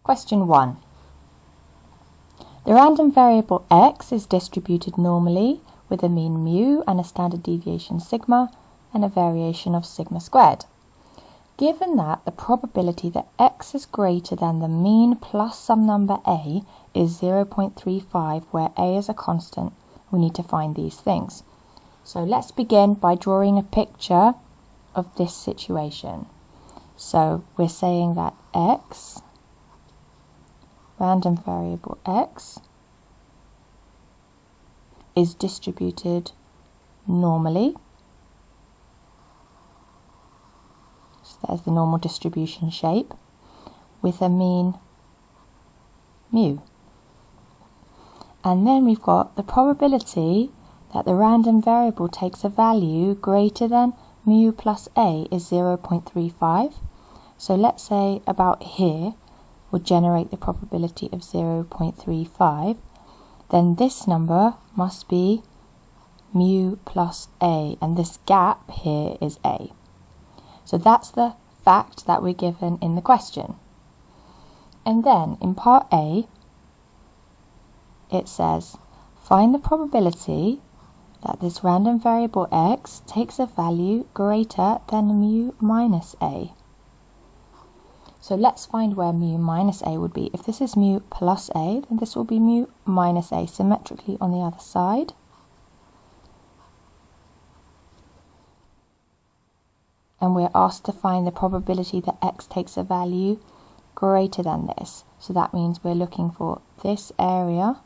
Question 1. The random variable x is distributed normally with a mean mu and a standard deviation sigma and a variation of sigma squared. Given that the probability that x is greater than the mean plus some number a is 0.35, where a is a constant, we need to find these things. So let's begin by drawing a picture of this situation. So we're saying that x, random variable x, is distributed normally. So there's the normal distribution shape with a mean mu. And then we've got the probability that the random variable takes a value greater than mu plus a is 0.35. So let's say about here would generate the probability of 0.35. Then this number must be mu plus a, and this gap here is a. So that's the fact that we're given in the question. And then in part A, it says, find the probability that this random variable x takes a value greater than mu minus a. So let's find where mu minus a would be. If this is mu plus a, then this will be mu minus a, symmetrically on the other side. And we're asked to find the probability that x takes a value greater than this. So that means we're looking for this area,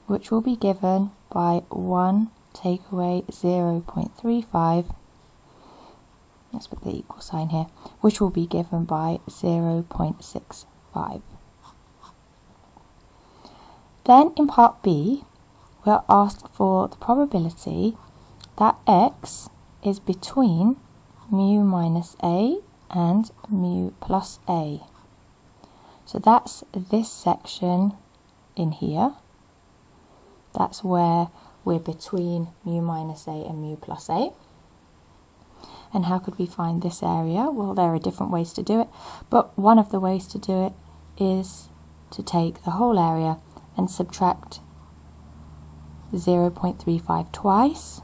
which will be given by 1 take away 0.35. Let's put the equal sign here, which will be given by 0.65. Then in part B, we're asked for the probability that x is between mu minus a and mu plus a. So that's this section in here. That's where we're between mu minus a and mu plus a. And how could we find this area? Well, there are different ways to do it, but one of the ways to do it is to take the whole area and subtract 0.35 twice,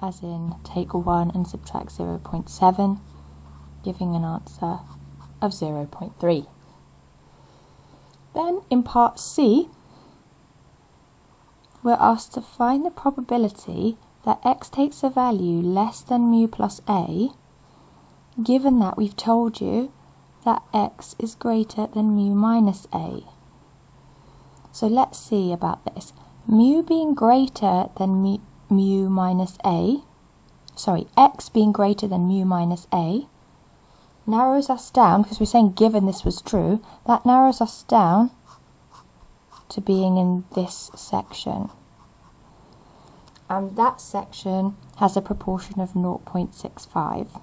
as in take 1 and subtract 0.7, giving an answer of 0.3. Then in part C, we're asked to find the probability that x takes a value less than mu plus a, given that we've told you that x is greater than mu minus a. So let's see about this. Mu being greater than mu minus a, x being greater than mu minus a, narrows us down, because we're saying given this was true, that narrows us down to being in this section. And that section has a proportion of 0.65.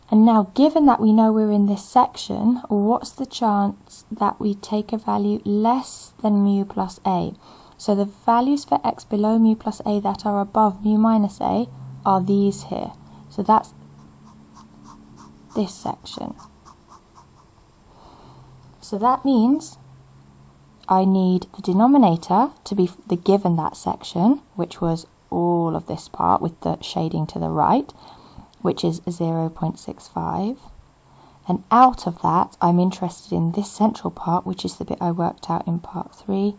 And now, given that we know we're in this section, what's the chance that we take a value less than mu plus a? So the values for x below mu plus a that are above mu minus a are these here. So that's this section. So that means I need the denominator to be the given that section, which was all of this part with the shading to the right, which is 0.65. And out of that, I'm interested in this central part, which is the bit I worked out in part 3,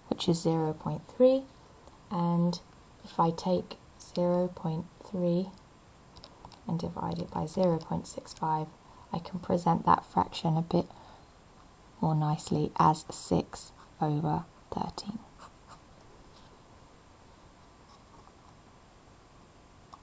which is 0.3. And if I take 0.3 and divide it by 0.65, I can present that fraction a bit more nicely as 6/13.